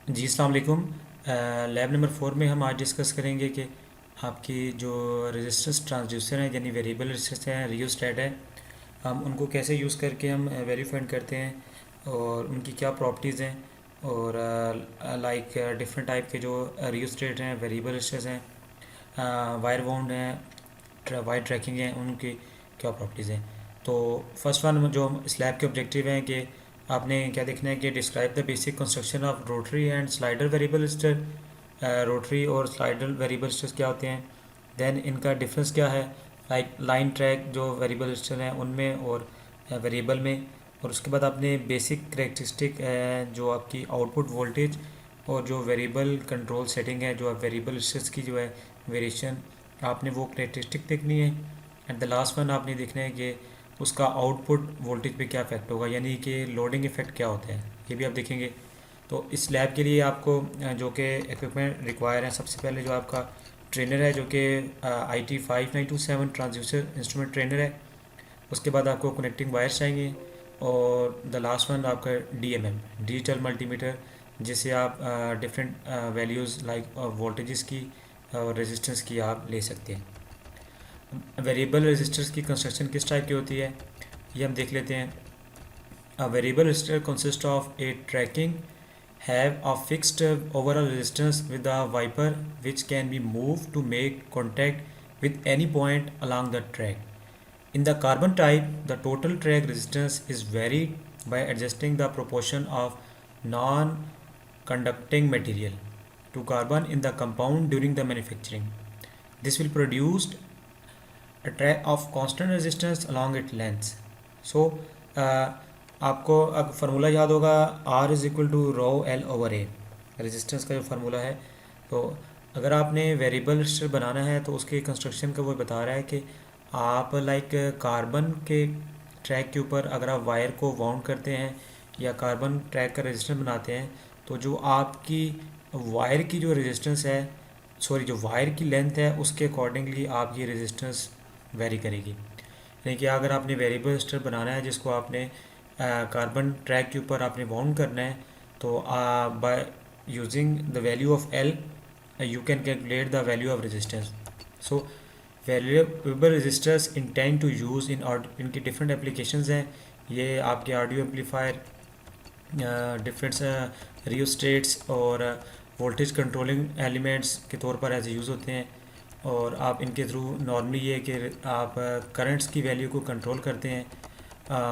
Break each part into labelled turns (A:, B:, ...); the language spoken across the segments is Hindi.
A: जी अस्सलाम वालेकुम। लैब नंबर 4 में हम आज डिस्कस करेंगे कि आपकी जो रेजिस्टेंस ट्रांसड्यूसर हैं यानी वेरिएबल रेजिस्टेंस हैं, रियोस्टेट है, हम उनको कैसे यूज़ करके हम वेरीफाइंड करते हैं और उनकी क्या प्रॉपर्टीज़ हैं और लाइक डिफरेंट टाइप के जो रियोस्टेट हैं, वेरिएबल रेजिस्टेंस हैं, वायर बाउंड हैं, वायर ट्रैकिंग हैं, उनकी क्या प्रॉपर्टीज़ हैं। तो फर्स्ट वन जो स्लैब के ऑब्जेक्टिव हैं कि आपने क्या देखना है कि describe the basic construction of rotary and slider variable resistor. Rotary और स्लाइडर वेरिएबल रजिस्टर्स क्या होते हैं, देन इनका डिफरेंस क्या है, लाइक लाइन ट्रैक जो वेरिएबल रजिस्टर हैं उनमें और वेरिएबल में। और उसके बाद आपने बेसिक करेक्टरिस्टिक जो आपकी आउटपुट वोल्टेज और जो वेरिएबल कंट्रोल सेटिंग है, जो वेरिएबल रजिस्टर्स की जो है वेरिएशन, आपने वो करेक्टरिस्टिक देखनी है। एंड द लास्ट वन आपने देखना है कि उसका आउटपुट वोल्टेज पे क्या इफेक्ट होगा, यानी कि लोडिंग इफेक्ट क्या होता है, ये भी आप देखेंगे। तो इस लैब के लिए आपको जो कि इक्विपमेंट रिक्वायर है, सबसे पहले जो आपका ट्रेनर है जो कि IT5927 ट्रांसड्यूसर इंस्ट्रूमेंट ट्रेनर है। उसके बाद आपको कनेक्टिंग वायर्स चाहिए और द लास्ट वन आपका DMM डिजिटल मल्टीमीटर, जिससे आप डिफरेंट वैल्यूज़ लाइक वोल्टेजेस की और रेजिस्टेंस की आप ले सकते हैं। वेरिएबल रजिस्टर्स की कंस्ट्रक्शन किस टाइप की होती है ये हम देख लेते हैं। A variable resistor consists of a tracking have a fixed overall resistance with a wiper which can be moved to make contact with any point along the track. In the carbon type, the total track resistance is varied by adjusting the proportion of non-conducting material to carbon in the compound during the manufacturing. This will produce a track of constant resistance along its length. So आपको अगर फार्मूला याद होगा, R is equal to rho L over A, resistance का जो फार्मूला है। तो अगर आपने वेरिएबल रजिस्टर बनाना है तो उसके कंस्ट्रक्शन का वो बता रहा है कि आप लाइक कार्बन के ट्रैक के ऊपर अगर आप वायर को वाउंड करते हैं या कार्बन ट्रैक का रेजिस्टेंस बनाते हैं, तो जो आपकी वायर की जो रेजिस्टेंस है, सॉरी जो वायर की लेंथ है, उसके अकॉर्डिंगली आप ये रेजिस्टेंस वेरी करेगी। यानी कि अगर आपने वेरिएबल रजिस्टर बनाना है जिसको आपने कार्बन ट्रैक के ऊपर आपने बाउंड करना है, तो by using the value of L you can calculate the value of resistance. So variable resistors intend to use इनकी डिफरेंट एप्लीकेशंस हैं। ये आपके ऑडियो एम्पलीफायर, डिफरेंट रियोस्टेट्स और वोल्टेज कंट्रोलिंग एलिमेंट्स के तौर पर ऐसे यूज़ होते हैं। और आप इनके थ्रू नॉर्मली ये कि आप करंट्स की वैल्यू को कंट्रोल करते हैं।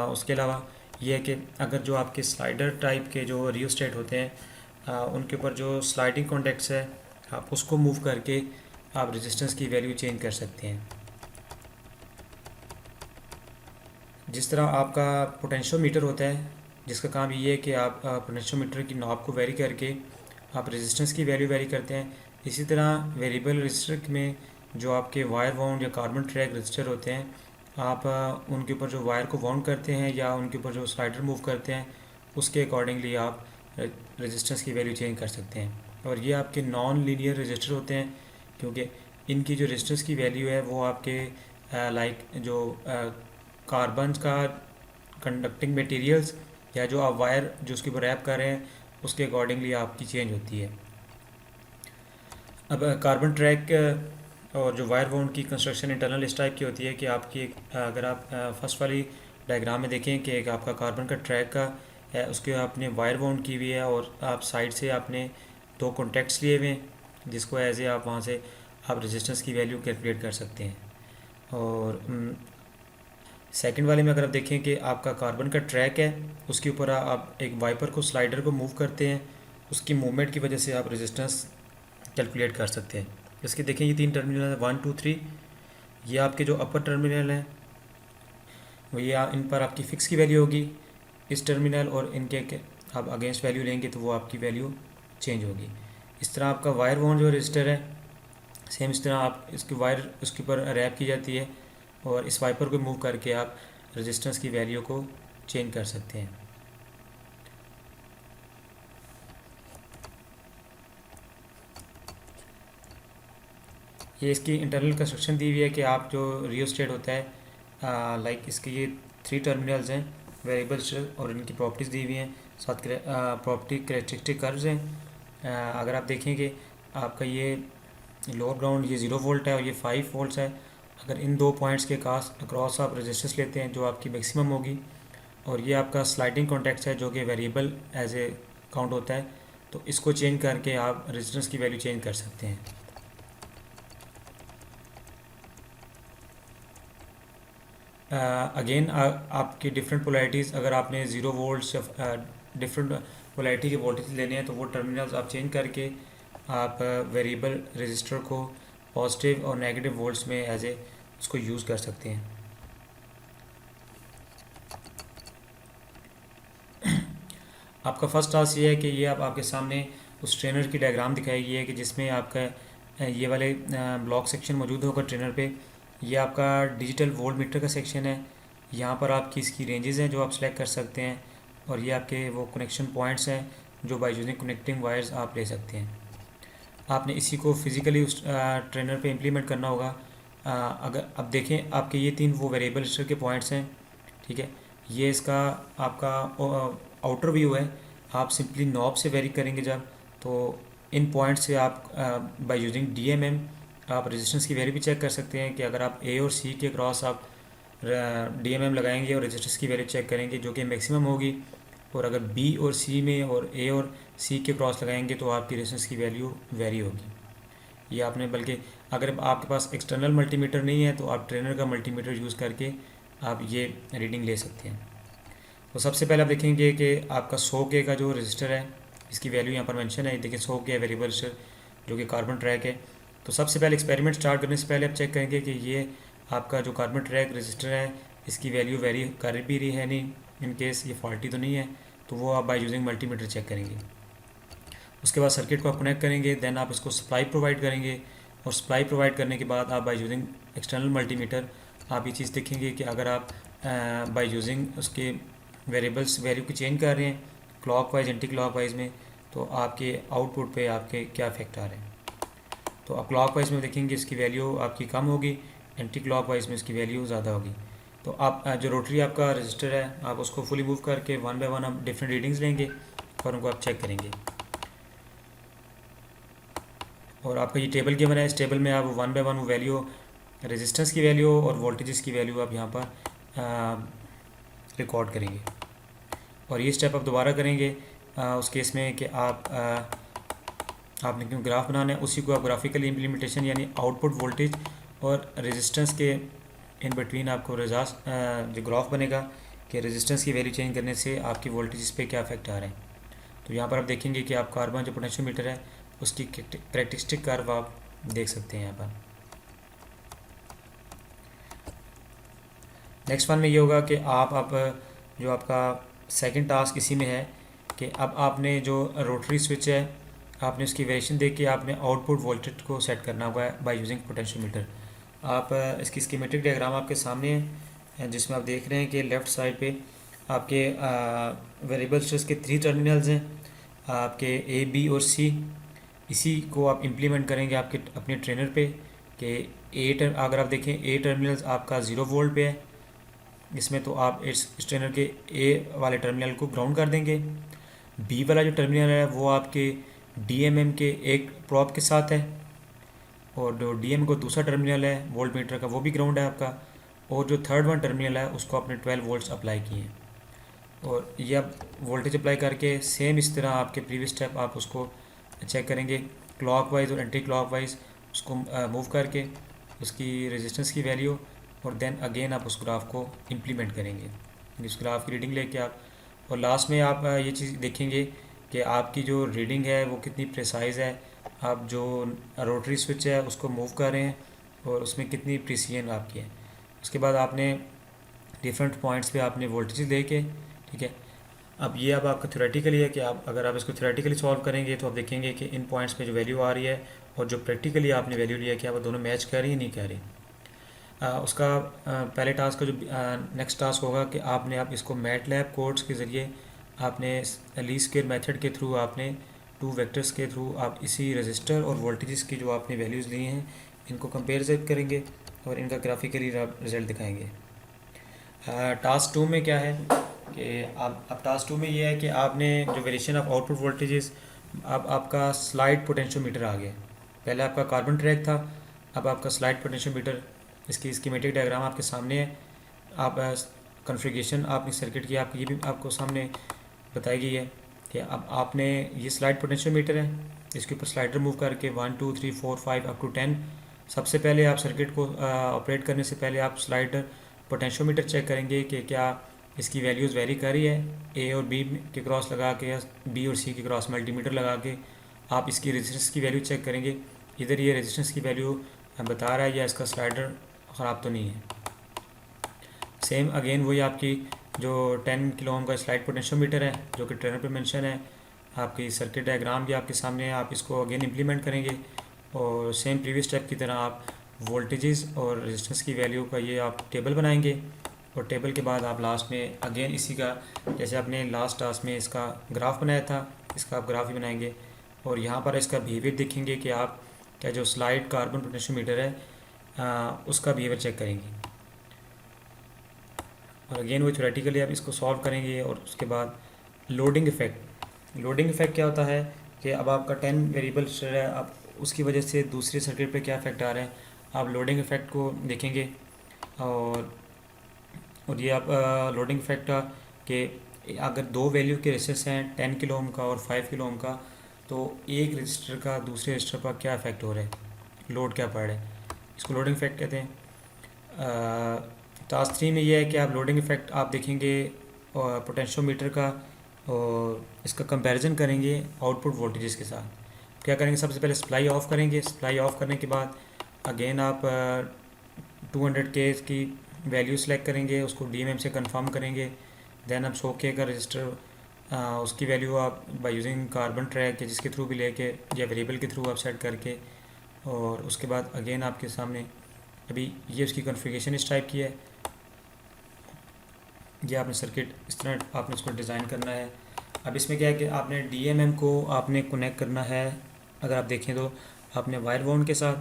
A: उसके अलावा ये है कि अगर जो आपके स्लाइडर टाइप के जो रियोस्टेट होते हैं, उनके ऊपर जो स्लाइडिंग कॉन्टेक्ट्स है, आप उसको मूव करके आप रेजिस्टेंस की वैल्यू चेंज कर सकते हैं। जिस तरह आपका पोटेंशियोमीटर होता है, जिसका काम ये है कि आप पोटेंशियोमीटर की नॉब को वेरी करके आप रेजिस्टेंस की वैल्यू वेरी करते हैं। इसी तरह वेरिएबल रजिस्टर में जो आपके वायर वाउंड या कार्बन ट्रैक रजिस्टर होते हैं, आप उनके ऊपर जो वायर को वाउंड करते हैं या उनके ऊपर जो स्लाइडर मूव करते हैं, उसके अकॉर्डिंगली आप रेजिस्टेंस की वैल्यू चेंज कर सकते हैं। और ये आपके नॉन लीनियर रजिस्टर होते हैं, क्योंकि इनकी जो रेजिस्टेंस की वैल्यू है वो आपके लाइक जो कार्बन का कंडक्टिंग मटेरियल्स या जो आप वायर जो उसके ऊपर रैप कर रहे हैं, उसके अकॉर्डिंगली आपकी चेंज होती है। अब कार्बन ट्रैक और जो वायर बाउंड की कंस्ट्रक्शन इंटरनल इस टाइप की होती है कि आपकी अगर आप फर्स्ट वाली डायग्राम में देखें कि एक आपका कार्बन का ट्रैक का है, उसके आपने वायर बाउंड की हुई है और आप साइड से आपने दो कॉन्टैक्ट्स लिए हुए हैं, जिसको एज ए आप वहाँ से आप रेजिस्टेंस की वैल्यू कैलकुलेट कर सकते हैं। और सेकंड वाले में अगर आप देखें कि आपका कार्बन का ट्रैक है, उसके ऊपर आप एक वाइपर को स्लाइडर को मूव करते हैं, उसकी मूवमेंट की वजह से आप रेजिस्टेंस कैलकुलेट कर सकते हैं। इसके देखें ये तीन टर्मिनल हैं, 1 2 3। ये आपके जो अपर टर्मिनल हैं वो ये इन पर आपकी फ़िक्स की वैल्यू होगी, इस टर्मिनल और इनके के आप अगेंस्ट वैल्यू लेंगे तो वो आपकी वैल्यू चेंज होगी। इस तरह आपका वायर बाउंड जो रजिस्टर है, सेम इस तरह आप इसकी वायर उसके ऊपर रैप की जाती है और इस वाइपर को मूव करके आप रेजिस्टेंस की वैल्यू को चेंज कर सकते हैं। ये इसकी इंटरनल कंस्ट्रक्शन दी हुई है कि आप जो रियोस्टेट होता है, लाइक इसके ये 3 टर्मिनल्स हैं वेरिएबल और इनकी प्रॉपर्टीज़ दी हुई हैं, साथ प्रॉपर्टी करेक्टरिस्टिक कर्व्स हैं। अगर आप देखें कि आपका ये लोअर ग्राउंड ये 0 वोल्ट है और ये 5 वोल्ट्स है। अगर इन दो पॉइंट्स के अक्रॉस आप रेजिस्टेंस लेते हैं जो आपकी मैक्सिमम होगी, और ये आपका स्लाइडिंग कॉन्टेक्ट है जो कि वेरिएबल एज ए काउंट होता है, तो इसको चेंज करके आप रेजिस्टेंस की वैल्यू चेंज कर सकते हैं। अगेन आपकी डिफरेंट पोलैरिटीज़, अगर आपने 0 वोल्ट्स या डिफरेंट पोलैरिटी के वोल्टेज लेने हैं तो वो टर्मिनल्स आप चेंज करके आप वेरिएबल रजिस्टर को पॉजिटिव और नेगेटिव वोल्ट्स में एज ए उसको यूज़ कर सकते हैं। आपका फर्स्ट टास्क ये है कि ये आपके सामने उस ट्रेनर की डायग्राम दिखाई गई है कि जिसमें आपका ये वाले ब्लॉक सेक्शन मौजूद होगा ट्रेनर पे। ये आपका डिजिटल वोल्ट मीटर का सेक्शन है। यहाँ पर आपकी इसकी रेंजेस हैं जो आप सेलेक्ट कर सकते हैं, और ये आपके वो कनेक्शन पॉइंट्स हैं जो बाय यूजिंग कनेक्टिंग वायर्स आप ले सकते हैं। आपने इसी को फिज़िकली उस ट्रेनर पे इम्प्लीमेंट करना होगा। अगर अब देखें आपके ये 3 वो वेरिएबल रजिस्टर के पॉइंट्स हैं, ठीक है। ये इसका आपका आउटर व्यू है। आप सिंपली नॉब से वेरी करेंगे जब, तो इन पॉइंट से आप बाय यूजिंग DMM आप रेजिस्टेंस की वैल्यू भी चेक कर सकते हैं कि अगर आप A और C के क्रॉस आप DMM लगाएंगे और रेजिस्टेंस की वैल्यू चेक करेंगे जो कि मैक्सिमम होगी, और अगर B और C में और A और C के क्रॉस लगाएंगे तो आपकी रेजिस्टेंस की वैल्यू वेरी होगी। ये आपने बल्कि अगर आपके पास एक्सटर्नल मल्टीमीटर नहीं है तो आप ट्रेनर का मल्टीमीटर यूज़ करके आप ये रीडिंग ले सकते हैं। तो सबसे पहले आप देखेंगे कि आपका 100K का जो रजिस्टर है इसकी वैल्यू यहाँ पर मेंशन है। देखिए 100K वेरिएबल रजिस्टर जो कि कार्बन ट्रैक है। तो सबसे पहले एक्सपेरिमेंट स्टार्ट करने से पहले आप चेक करेंगे कि ये आपका जो कार्बन ट्रैक रजिस्टर है इसकी वैल्यू वेरी कर भी रही है नहीं, इन केस ये फॉल्टी तो नहीं है, तो वो आप बाय यूजिंग मल्टीमीटर चेक करेंगे। उसके बाद सर्किट को आप कनेक्ट करेंगे, देन आप इसको सप्लाई प्रोवाइड करेंगे, और सप्लाई प्रोवाइड करने के बाद आप बाय यूजिंग एक्सटर्नल मल्टीमीटर आप ये चीज़ देखेंगे कि अगर आप बाय यूजिंग उसके वेरिएबल्स वैल्यू को चेंज कर रहे हैं क्लॉकवाइज एंटी क्लॉकवाइज में, तो आपके आउटपुट पे आपके क्या इफेक्ट आ रहे हैं। तो आप क्लॉकवाइज में देखेंगे इसकी वैल्यू आपकी कम होगी, एंटी क्लॉकवाइज में इसकी वैल्यू ज़्यादा होगी। तो आप जो रोटरी आपका रजिस्टर है आप उसको फुली मूव करके 1 बाय 1 आप डिफरेंट रीडिंग्स लेंगे और उनको आप चेक करेंगे। और आपका ये टेबल गिवन है, इस टेबल में आप 1 बाय 1 वैल्यू रेजिस्टेंस की वैल्यू और वोल्टेजेस की वैल्यू आप यहाँ पर रिकॉर्ड करेंगे। और ये स्टेप आप दोबारा करेंगे उस केस में कि आपने क्यों ग्राफ बनाना है, उसी को आप ग्राफिकली इम्प्लीमेंटेशन यानी आउटपुट वोल्टेज और रेजिस्टेंस के इन बिटवीन आपको जो ग्राफ बनेगा कि रेजिस्टेंस की वैल्यू चेंज करने से आपकी वोल्टेज पे क्या इफेक्ट आ रहे हैं। तो यहाँ पर आप देखेंगे कि आप कार्बन जो पोटेंशियोमीटर है उसकी कैरेक्टरिस्टिक कर्व आप देख सकते हैं यहाँ पर। नेक्स्ट वन में ये होगा कि आप जो आपका सेकंड टास्क इसी में है कि अब आपने जो रोटरी स्विच है आपने उसकी वेरिएशन देख के आपने आउटपुट वोल्टेज को सेट करना होगा बाय यूजिंग पोटेंशियोमीटर। आप इसकी स्कीमेटिक डायग्राम आपके सामने है जिसमें आप देख रहे हैं कि लेफ़्ट साइड पे आपके वेरिएबल स्विच के 3 टर्मिनल्स हैं, आपके A, B और C। इसी को आप इम्प्लीमेंट करेंगे आपके अपने ट्रेनर पे कि अगर आप देखें A टर्मिनल्स आपका 0 वोल्ट पे है, इसमें तो आप इस ट्रेनर के A वाले टर्मिनल को ग्राउंड कर देंगे। B वाला जो टर्मिनल है वो आपके DMM के एक प्रॉप के साथ है, और जो DMM को दूसरा टर्मिनल है वोल्ट मीटर का वो भी ग्राउंड है आपका, और जो थर्ड वन टर्मिनल है उसको आपने 12 वोल्ट्स अप्लाई किए हैं। और ये आप वोल्टेज अप्लाई करके सेम इस तरह आपके प्रीवियस स्टेप आप उसको चेक करेंगे क्लॉकवाइज और एंटी क्लॉकवाइज, उसको मूव करके उसकी रेजिस्टेंस की वैल्यू, और देन अगेन आप उस ग्राफ को इम्प्लीमेंट करेंगे उस ग्राफ की रीडिंग लेके आप। और लास्ट में आप ये चीज़ देखेंगे कि आपकी जो रीडिंग है वो कितनी प्रिसाइज़ है, आप जो रोटरी स्विच है उसको मूव कर रहे हैं और उसमें कितनी प्रिसीजन आपकी है। उसके बाद आपने डिफरेंट पॉइंट्स पे आपने वोल्टेज दे के, ठीक है। अब ये अब आपका थ्योरेटिकली है कि आप अगर आप इसको थ्योरेटिकली सॉल्व करेंगे तो आप देखेंगे कि इन पॉइंट्स पे जो वैल्यू आ रही है और जो प्रैक्टिकली आपने वैल्यू लिया कि आप दोनों मैच कर रही है नहीं कर रही। उसका पहले टास्क का जो नेक्स्ट टास्क होगा कि आपने आप इसको मैटलैब कोड्स के ज़रिए आपने लीस्ट स्क्वायर मेथड के थ्रू आपने 2 वेक्टर्स के थ्रू आप इसी रजिस्टर और वोल्टेजेस की जो आपने वैल्यूज़ ली हैं इनको कंपेयर करेंगे और इनका ग्राफिकली रिजल्ट दिखाएंगे। टास्क 2 में क्या है कि अब टास्क 2 में ये है कि आपने जो वेरिएशन ऑफ आउटपुट वोल्टेजेस अब आपका स्लाइड पोटेंशियोमीटर आ गया। पहले आपका कार्बन ट्रैक था, अब आपका स्लाइड पोटेंशियोमीटर। इसकी स्कीमेटिक डायग्राम आपके सामने है। आप कॉन्फ़िगरेशन आपकी सर्किट की आपकी ये भी आपको सामने बताई गई है कि अब आपने ये स्लाइड पोटेंशियोमीटर है, इसके ऊपर स्लाइडर मूव करके 1 2 3 4 5 अप टू 10। सबसे पहले आप सर्किट को ऑपरेट करने से पहले आप स्लाइडर पोटेंशियोमीटर चेक करेंगे कि क्या इसकी वैल्यूज़ वेरी कर रही है। ए और बी के क्रॉस लगा के या बी और सी के क्रॉस मल्टीमीटर लगा के आप इसकी रेजिस्टेंस की वैल्यू चेक करेंगे। इधर ये रेजिस्टेंस की वैल्यू बता रहा है या इसका स्लाइडर ख़राब तो नहीं है। सेम अगेन वही आपकी जो 10 किलो ओम का स्लाइड पोटेंशियोमीटर है जो कि ट्रेनर पे मेंशन है, आपकी सर्किट डायग्राम भी आपके सामने है। आप इसको अगेन इम्प्लीमेंट करेंगे और सेम प्रीवियस स्टेप की तरह आप वोल्टेजेस और रेजिस्टेंस की वैल्यू का ये आप टेबल बनाएंगे। और टेबल के बाद आप लास्ट में अगेन इसी का, जैसे आपने लास्ट टास्क में इसका ग्राफ बनाया था, इसका आप ग्राफ ही बनाएंगे। और यहाँ पर इसका बिहेवियर देखेंगे कि आप क्या जो स्लाइड कार्बन पोटेंशियोमीटर है उसका बिहेवियर चेक करेंगे। और अगेन वो थ्योरेटिकली आप इसको सॉल्व करेंगे। और उसके बाद लोडिंग इफेक्ट। लोडिंग इफेक्ट क्या होता है कि अब आपका 10 वेरिएबल है, आप उसकी वजह से दूसरी सर्किट पे क्या इफेक्ट आ रहे हैं, आप लोडिंग इफेक्ट को देखेंगे। और ये आप लोडिंग इफेक्ट के अगर दो वैल्यू के रेजिस्टेंस हैं 10 किलो ओम का और 5 किलो ओम का, तो एक रजिस्टर का दूसरे रजिस्टर पर क्या इफेक्ट हो रहा है, लोड क्या पड़ रहा है, इसको लोडिंग इफेक्ट कहते हैं। टास्क 3 में ये है कि आप लोडिंग इफेक्ट आप देखेंगे और पोटेंशियोमीटर का, और इसका कंपैरिजन करेंगे आउटपुट वोल्टेजेस के साथ। क्या करेंगे, सबसे पहले सप्लाई ऑफ करेंगे। सप्लाई ऑफ करने के बाद अगेन आप 200K की वैल्यू सेलेक्ट करेंगे, उसको DMM से कंफर्म करेंगे। देन आप 100K का रजिस्टर उसकी वैल्यू आप बाय यूजिंग कार्बन ट्रैक या जिसके थ्रू भी लेके या वेरिएबल के थ्रू आप सेट करके, और उसके बाद अगेन आपके सामने अभी ये उसकी कॉन्फ़िगरेशन इस टाइप की है। ये आपने सर्किट इस तरह आपने उसको डिज़ाइन करना है। अब इसमें क्या है कि आपने DMM को आपने कनेक्ट करना है। अगर आप देखें तो आपने वायर बाउंड के साथ,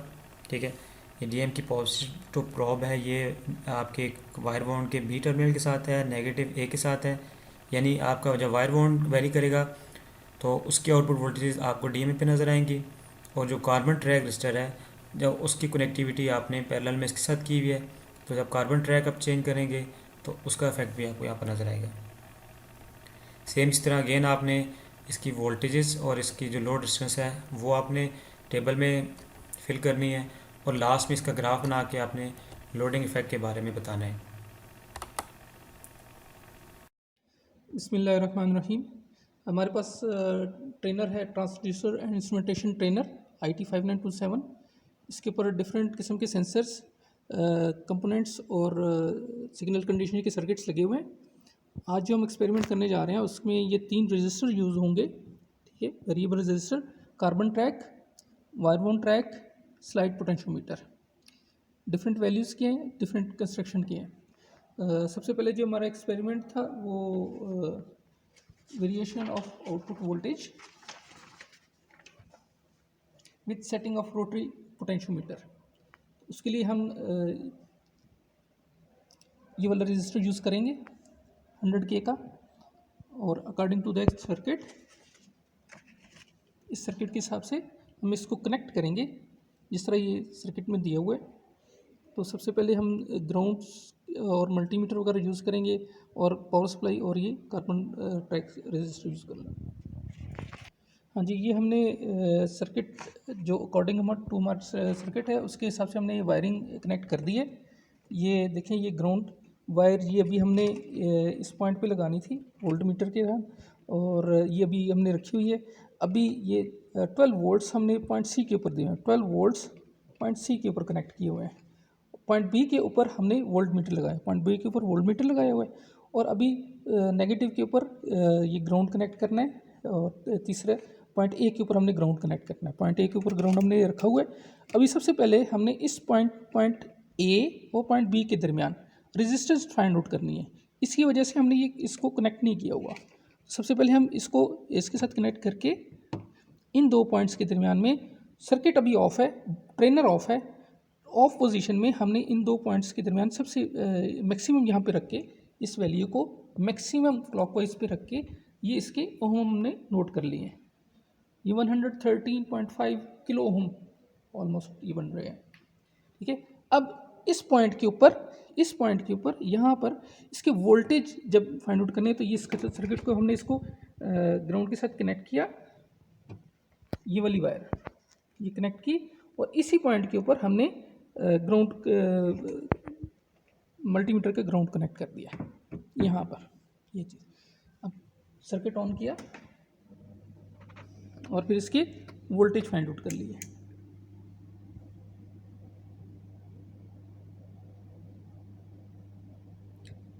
A: ठीक है, ये DMM की पॉजिटिव प्रोब है, ये आपके वायर बाउंड के B टर्मिनल के साथ है, नेगेटिव A के साथ है। यानी आपका जब वायर बाउंड वेरी करेगा तो उसकी आउटपुट वोल्टेज आपको DMM पे नज़र आएंगी। और जो कार्बन ट्रैक रजिस्टर है, जब उसकी कनेक्टिविटी आपने पैरेलल में इसके साथ की हुई है, तो जब कार्बन ट्रैक आप चेंज करेंगे तो उसका इफेक्ट भी आपको यहाँ पर नज़र आएगा। सेम इस तरह अगेन आपने इसकी वोल्टेजेस और इसकी जो लोड रेजिस्टेंस है वो आपने टेबल में फिल करनी है। और लास्ट में इसका ग्राफ बना के आपने लोडिंग इफेक्ट के बारे में बताना है।
B: बिस्मिल्लाहिर्रहमानिर्रहीम। हमारे पास ट्रेनर है, transducer and instrumentation trainer IT5927। इसके ऊपर डिफरेंट किस्म के सेंसर्स, कंपोनेंट्स और सिग्नल कंडीशनिंग के सर्किट्स लगे हुए हैं। आज जो हम एक्सपेरिमेंट करने जा रहे हैं उसमें ये 3 रजिस्टर यूज़ होंगे, ठीक है। Variable resistor, carbon track, wire bound track, slide potentiometer. Different values के हैं, डिफरेंट कंस्ट्रक्शन के हैं। सबसे पहले जो हमारा एक्सपेरिमेंट था वो variation of output voltage with setting of rotary potentiometer. उसके लिए हम ये वाला रजिस्टर यूज़ करेंगे 100K का। और अकॉर्डिंग टू द सर्किट, इस सर्किट के हिसाब से हम इसको कनेक्ट करेंगे जिस तरह ये सर्किट में दिया हुआ है। तो सबसे पहले हम ग्राउंड और मल्टीमीटर वगैरह यूज़ करेंगे और पावर सप्लाई और ये कार्बन ट्रैक रजिस्टर यूज़ करना। हाँ जी, ये हमने सर्किट जो अकॉर्डिंग हमारा 2 मार्च सर्किट है उसके हिसाब से हमने ये वायरिंग कनेक्ट कर दी है। ये देखें, ये ग्राउंड वायर ये अभी हमने इस पॉइंट पे लगानी थी वोल्ट मीटर के साथ, और ये अभी हमने रखी हुई है। अभी ये 12 वोल्ट्स हमने पॉइंट सी के ऊपर दिए हैं, 12 वोल्ट्स पॉइंट सी के ऊपर कनेक्ट किए हुए हैं। पॉइंट बी के ऊपर हमने वोल्ट मीटर लगाया, पॉइंट बी के ऊपर वोल्ट मीटर लगाया हुआ है। और अभी नेगेटिव के ऊपर ये ग्राउंड कनेक्ट करना है, और तीसरे पॉइंट ए के ऊपर हमने ग्राउंड कनेक्ट करना है। पॉइंट ए के ऊपर ग्राउंड हमने रखा हुआ है। अभी सबसे पहले हमने इस पॉइंट ए और पॉइंट बी के दरमियान रेजिस्टेंस फाइंड आउट करनी है। इसकी वजह से हमने ये इसको कनेक्ट नहीं किया हुआ। सबसे पहले हम इसको इसके साथ कनेक्ट करके इन 2 पॉइंट्स के दरमियान में, सर्किट अभी ऑफ है, ट्रेनर ऑफ है, ऑफ पोजीशन में हमने इन 2 पॉइंट्स के दरमियान सबसे मैक्सिमम यहाँ पे रख के इस वैल्यू को मैक्सिमम क्लॉकवाइज पे रख के ये इसके ओहम हमने नोट कर लिए हैं। ये 113.5 किलो ओम ऑलमोस्ट ये बन रहे हैं। ठीक है, अब इस पॉइंट के ऊपर यहाँ पर इसके वोल्टेज जब फाइंड आउट करने हैं तो ये सर्किट को हमने इसको ग्राउंड के साथ कनेक्ट किया, ये वाली वायर ये कनेक्ट की, और इसी पॉइंट के ऊपर हमने ग्राउंड मल्टीमीटर का ग्राउंड कनेक्ट कर दिया यहाँ पर, ये चीज़। अब सर्किट ऑन किया और फिर इसके वोल्टेज फाइंड आउट कर लिए।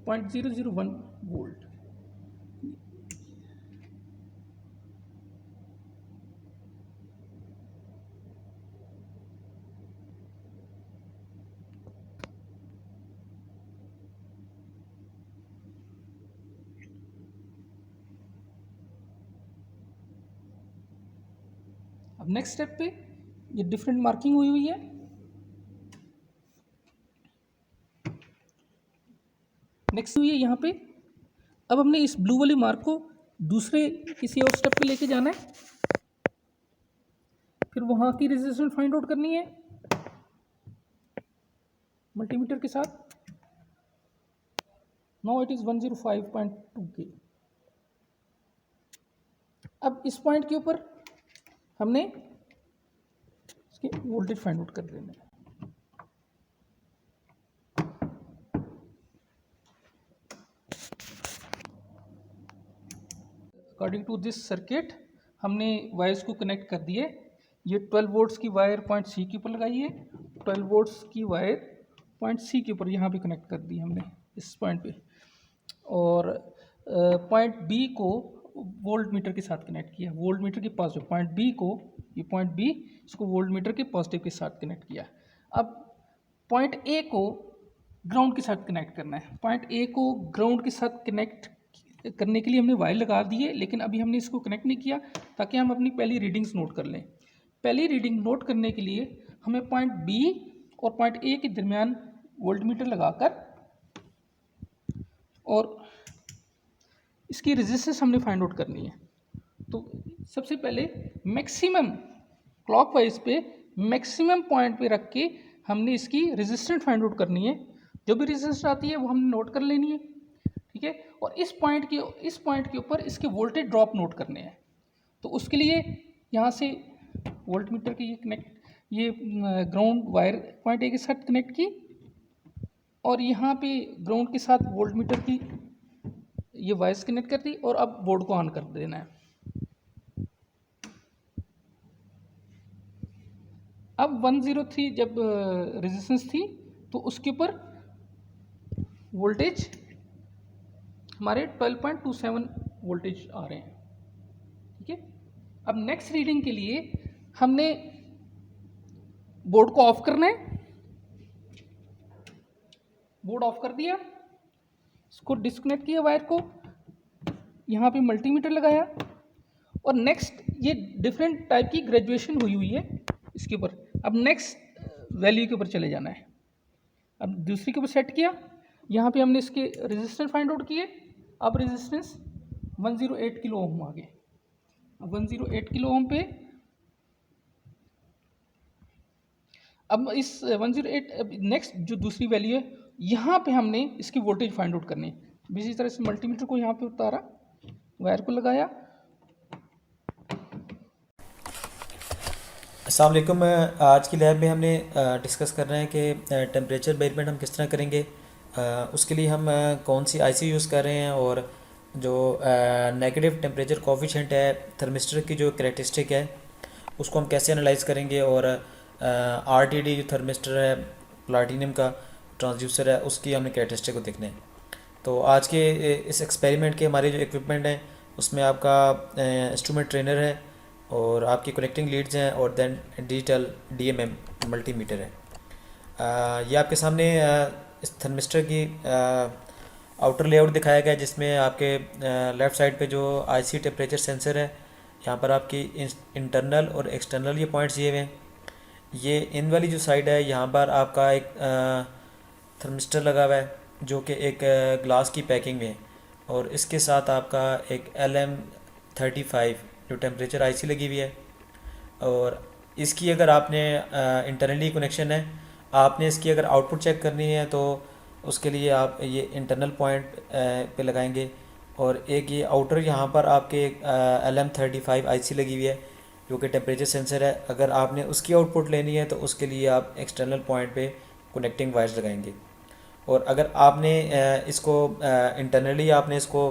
B: .001 वोल्ट। अब नेक्स्ट स्टेप पे ये डिफरेंट मार्किंग हुई हुई है। नेक्स्ट हुई है यहाँ पे। अब हमने इस ब्लू वाली मार्क को दूसरे किसी और स्टेप पे लेके जाना है, फिर वहाँ की रेजिस्टेंस फाइंड आउट करनी है मल्टीमीटर के साथ। नाउ इट इज़ 105.2 के। अब इस पॉइंट के ऊपर हमने इसके वोल्टेज फाइंड आउट कर देना है। अकॉर्डिंग टू दिस सर्किट हमने वायर्स को कनेक्ट कर दिए। ये 12 वोल्ट्स की वायर पॉइंट सी के ऊपर लगाई है, 12 वोल्ट्स की वायर पॉइंट सी के ऊपर यहाँ पे कनेक्ट कर दी हमने इस पॉइंट पे, और पॉइंट बी को वोल्ट मीटर के साथ कनेक्ट किया। वोल्ट मीटर के पॉजिटिव पॉइंट बी को, ये पॉइंट बी, इसको वोल्ट मीटर के पॉजिटिव के साथ कनेक्ट किया। अब पॉइंट ए को ग्राउंड के साथ कनेक्ट करना है। पॉइंट ए को ग्राउंड के साथ कनेक्ट करने के लिए हमने वायर लगा दी है, लेकिन अभी हमने इसको कनेक्ट नहीं किया ताकि हम अपनी पहली रीडिंग्स नोट कर लें। पहली रीडिंग नोट करने के लिए हमें पॉइंट बी और पॉइंट ए के दरमियान वोल्टमीटर लगाकर और इसकी रेजिस्टेंस हमने फाइंड आउट करनी है। तो सबसे पहले मैक्सिमम क्लॉकवाइज पे मैक्सिमम पॉइंट पे रख के हमने इसकी रेजिस्टेंस फाइंड आउट करनी है। जो भी रेजिस्टेंस आती है वो हमने नोट कर लेनी है, ठीक है। और इस पॉइंट के ऊपर इसके वोल्टेज ड्रॉप नोट करने हैं। तो उसके लिए यहाँ से वोल्टमीटर की ये ग्राउंड वायर पॉइंट ए के साथ कनेक्ट की, और यहाँ पे ग्राउंड के साथ वोल्टमीटर की ये वायर्स कनेक्ट कर दी, और अब बोर्ड को ऑन कर देना है। अब 103 जब रेजिस्टेंस थी तो उसके ऊपर वोल्टेज हमारे 12.27 वोल्टेज आ रहे हैं, ठीक है। अब नेक्स्ट रीडिंग के लिए हमने बोर्ड को ऑफ करना है। बोर्ड ऑफ कर दिया, इसको डिस्कनेक्ट किया वायर को, यहाँ पे मल्टीमीटर लगाया, और नेक्स्ट ये डिफरेंट टाइप की ग्रेजुएशन हुई है इसके ऊपर। अब नेक्स्ट वैल्यू के ऊपर चले जाना है। अब दूसरी के ऊपर सेट किया, यहाँ पे हमने इसके रेजिस्टेंस फाइंड आउट किए। अब रेजिस्टेंस 108 किलो ओम आ गए। अब 108 किलो ओम पे अब इस 108 नेक्स्ट जो दूसरी वैल्यू है, यहाँ पे हमने इसकी वोल्टेज फाइंड आउट करनी है। इसी तरह से मल्टीमीटर को यहाँ पे उतारा, वायर को लगाया।
A: अस्सलाम वालेकुम। आज की लैब में हमने डिस्कस कर रहे हैं कि टेम्परेचर मेजरमेंट हम किस तरह करेंगे। उसके लिए हम कौन सी आईसी यूज़ कर रहे हैं, और जो नेगेटिव टेम्परेचर कोफिशिएंट है थर्मिस्टर की जो करैक्टरिस्टिक है उसको हम कैसे एनालाइज करेंगे, और आरटीडी जो थर्मिस्टर है प्लाटिनम का ट्रांसड्यूसर है उसकी हमने करैक्टरिस्टिक को देखना है। तो आज के इस एक्सपेरिमेंट के हमारे जो इक्विपमेंट हैं उसमें आपका इंस्ट्रूमेंट ट्रेनर है और आपकी कनेक्टिंग लीड्स हैं, और देन डिजिटल डीएमएम मल्टीमीटर है। ये आपके सामने इस थर्मिस्टर की आउटर लेआउट दिखाया गया है, जिसमें आपके लेफ़्ट साइड पे जो आईसी टेम्परेचर सेंसर है, यहाँ पर आपकी इंटरनल और एक्सटर्नल ये पॉइंट्स दिए हुए हैं। ये इन वाली जो साइड है यहाँ पर आपका एक थर्मिस्टर लगा हुआ है जो कि एक ग्लास की पैकिंग में है, और इसके साथ आपका एक LM35 जो टेम्परेचर आईसी लगी हुई है। और इसकी अगर आपने इंटरनली कनेक्शन है, आपने इसकी अगर आउटपुट चेक करनी है तो उसके लिए आप ये इंटरनल पॉइंट पे लगाएंगे। और एक ये आउटर यहाँ पर आपके LM35 IC लगी हुई है जो कि टेम्परेचर सेंसर है। अगर आपने उसकी आउटपुट लेनी है तो उसके लिए आप एक्सटर्नल पॉइंट पे कनेक्टिंग वायर्स लगाएंगे। और अगर आपने इसको इंटरनली आपने इसको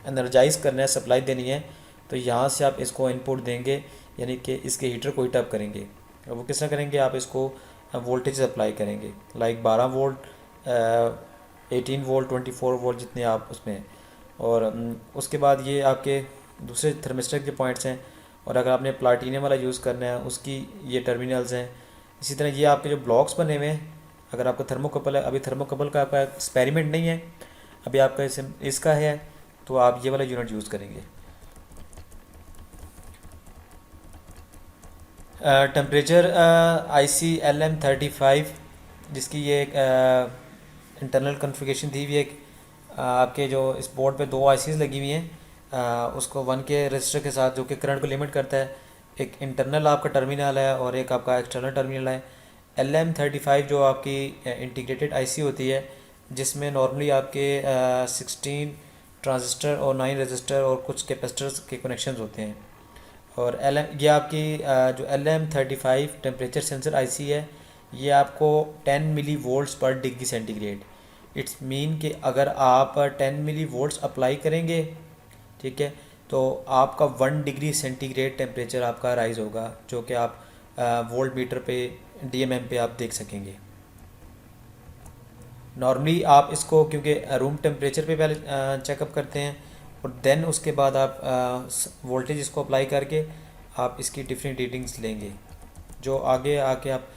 A: एनर्जाइज करना है, सप्लाई देनी है, तो यहाँ से आप इसको इनपुट देंगे, यानी कि इसके हीटर को हीट अप करेंगे। और वो किस तरह करेंगे, आप इसको वोल्टेज अप्लाई करेंगे, लाइक 12 वोल्ट, 18 वोल्ट, 24 वोल्ट, जितने आप उसमें। और उसके बाद ये आपके दूसरे थर्मिस्टर के पॉइंट्स हैं। और अगर आपने प्लाटिनियम वाला यूज़ करना है उसकी ये टर्मिनल्स हैं। इसी तरह ये आपके जो ब्लॉक्स बने हुए हैं, अगर आपका थर्मोकपल है, अभी थर्मोकपल का आपका एक्सपेरिमेंट नहीं है, अभी आपका इसका है, तो आप ये वाला यूनिट यूज़ करेंगे। टेम्परेचर IC LM35, जिसकी ये एक इंटरनल कॉन्फ़िगरेशन दी हुई है। आपके जो इस बोर्ड पे 2 ICs लगी हुई हैं, उसको 1 के रजिस्टर के साथ, जो कि करंट को लिमिट करता है। एक इंटरनल आपका टर्मिनल है और एक आपका एक्सटर्नल टर्मिनल है। LM35 जो आपकी इंटीग्रेटेड IC होती है, जिसमें नॉर्मली आपके 16 ट्रांजिस्टर और 9 रजिस्टर और कुछ कैपेसिटर्स के कनेक्शंस होते हैं। और ये आपकी जो LM35 टेम्परेचर सेंसर IC है, ये आपको 10 मिली वोल्ट्स पर डिग्री सेंटीग्रेड, इट्स मीन कि अगर आप 10 मिली वोल्ट्स अप्लाई करेंगे, ठीक है, तो आपका 1 डिग्री सेंटीग्रेड टेम्परेचर आपका राइज़ होगा, जो कि आप वोल्ट मीटर पे, DMM पे आप देख सकेंगे। नॉर्मली आप इसको क्योंकि रूम टेम्परेचर पे पहले चेकअप करते हैं और देन उसके बाद आप वोल्टेज इसको अप्लाई करके आप इसकी डिफरेंट रीडिंग्स लेंगे, जो आगे आके आप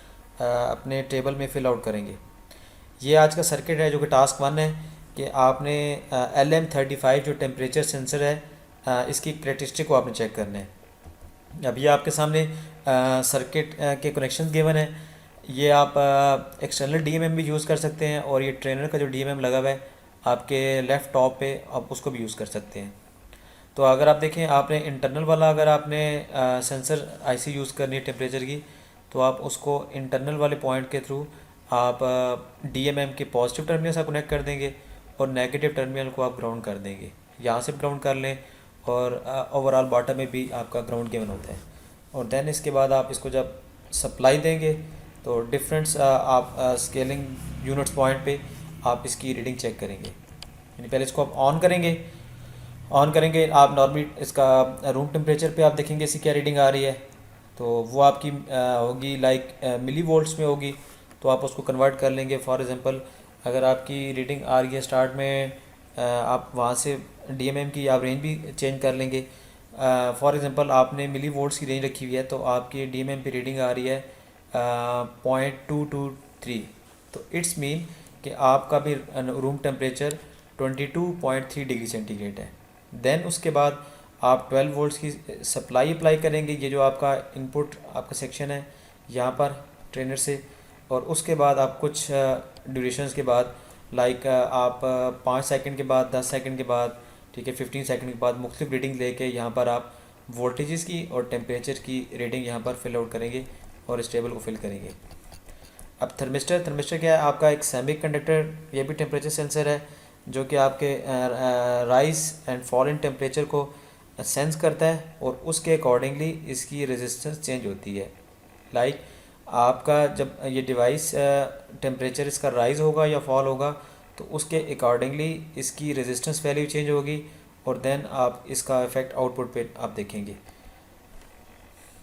A: अपने टेबल में फिल आउट करेंगे। ये आज का सर्किट है जो कि टास्क 1 है कि आपने LM35 जो टेम्परेचर सेंसर है, इसकी करेक्टरिस्टिक को आपने चेक करना है। अभी आपके सामने सर्किट के कनेक्शन गिवन है। ये आप एक्सटर्नल DMM भी यूज़ कर सकते हैं, और ये ट्रेनर का जो DMM लगा हुआ है आपके लेफ़्ट टॉप पे, आप उसको भी यूज़ कर सकते हैं। तो अगर आप देखें, आपने इंटरनल वाला अगर आपने सेंसर IC यूज़ करनी है टेम्परेचर की, तो आप उसको इंटरनल वाले पॉइंट के थ्रू आप DMM के पॉजिटिव टर्मिनल से कनेक्ट कर देंगे और नेगेटिव टर्मिनल को आप ग्राउंड कर देंगे। यहाँ से ग्राउंड कर लें, और ओवरऑल बॉटम में भी आपका ग्राउंड गिवन होता है। और देन इसके बाद आप इसको जब सप्लाई देंगे तो डिफरेंट आप स्केलिंग यूनिट्स पॉइंट पे आप इसकी रीडिंग चेक करेंगे। यानी पहले इसको आप ऑन करेंगे आप नॉर्मली इसका रूम टेम्परेचर पे आप देखेंगे इसकी क्या रीडिंग आ रही है, तो वो आपकी होगी लाइक मिली वोल्ट्स में होगी, तो आप उसको कन्वर्ट कर लेंगे। फॉर एग्जांपल, अगर आपकी रीडिंग आ रही है स्टार्ट में, आप वहाँ से DMM की आप रेंज भी चेंज कर लेंगे। फॉर एग्जांपल आपने मिली वोल्ट्स की रेंज रखी हुई है, तो आपकी DMM पे रीडिंग आ रही है 0.223, तो इट्स मीन कि आपका भी रूम टेम्परेचर 22.3 डिग्री सेंटीग्रेड है। देन उसके बाद आप 12 वोल्ट्स की सप्लाई अप्लाई करेंगे, ये जो आपका इनपुट आपका सेक्शन है यहाँ पर ट्रेनर से। और उसके बाद आप कुछ ड्यूरेशंस के बाद, लाइक आप 5 सेकंड के बाद, 10 सेकंड के बाद, ठीक है, 15 सेकंड के बाद मुख्तलिफ रीडिंग लेके यहाँ पर आप वोल्टेजेस की और टेम्परेचर की रीडिंग यहाँ पर फिल आउट करेंगे और इस टेबल को फिल करेंगे। अब थर्मिस्टर क्या है, आपका एक सेमी कंडक्टर, ये भी टेम्परेचर सेंसर है, जो कि आपके rise and fall in temperature को सेंस करता है और उसके अकॉर्डिंगली इसकी रेजिस्टेंस चेंज होती है। लाइक आपका जब ये डिवाइस टेम्परेचर इसका राइज होगा या फॉल होगा, तो उसके अकॉर्डिंगली इसकी रेजिस्टेंस वैल्यू चेंज होगी, और देन आप इसका इफ़ेक्ट आउटपुट पे आप देखेंगे।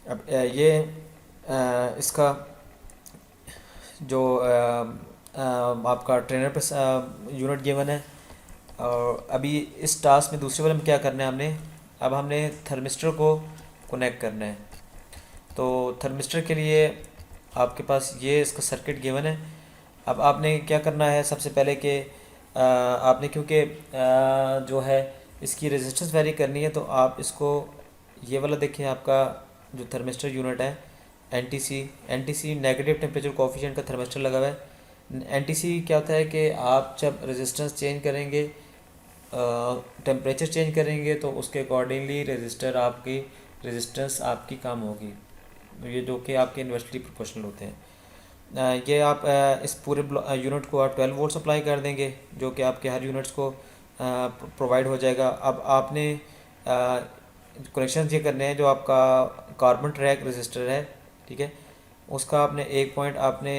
A: अब ये इसका जो आपका ट्रेनर पे यूनिट गिवन है। और अभी इस टास्क में दूसरे वाले में क्या करना है हमने, अब हमने थर्मिस्टर को कनेक्ट करना है। तो थर्मिस्टर के लिए आपके पास ये इसका सर्किट गिवन है। अब आपने क्या करना है, सबसे पहले कि आपने क्योंकि जो है इसकी रेजिस्टेंस वेरी करनी है, तो आप इसको ये वाला देखें, आपका जो थर्मिस्टर यूनिट है NTC नेगेटिव टेम्परेचर कोफिशिएंट का थर्मिस्टर लगा हुआ है। NTC क्या होता है कि आप जब रेजिस्टेंस चेंज करेंगे, टेम्परेचर चेंज करेंगे, तो उसके अकॉर्डिंगली रजिस्टर आपकी रेजिस्टेंस आपकी कम होगी, ये जो कि आपके इन्वर्सली प्रोपोर्शनल होते हैं। ये आप इस पूरे यूनिट को आप 12 वोल्ट सप्लाई कर देंगे, जो कि आपके हर यूनिट्स को प्रोवाइड हो जाएगा। अब आपने कनेक्शन ये करने हैं, जो आपका कार्बन ट्रैक रजिस्टर है, ठीक है, उसका आपने एक पॉइंट आपने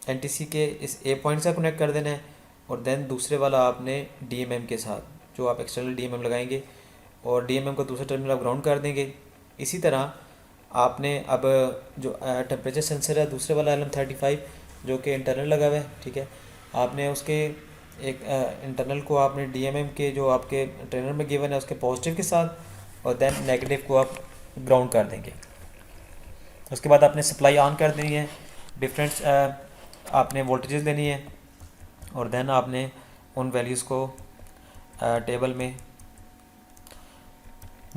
A: एनटीसी के इस ए पॉइंट से कनेक्ट कर देना है, और देन दूसरे वाला आपने डीएमएम के साथ, जो आप एक्सटर्नल डीएमएम लगाएंगे, और डीएमएम को दूसरे टर्मिनल आप ग्राउंड कर देंगे। इसी तरह आपने अब जो टेम्परेचर सेंसर है दूसरे वाला LM35 जो कि इंटरनल लगा हुआ है, ठीक है, आपने उसके एक इंटरनल को आपने डीएमएम के जो आपके ट्रेनर में गिवन है उसके पॉजिटिव के साथ, और देन नेगेटिव को आप ग्राउंड कर देंगे। उसके बाद आपने सप्लाई ऑन कर देनी है, डिफरेंट आपने वोल्टेजेस लेनी है, और देन आपने उन वैल्यूज़ को टेबल में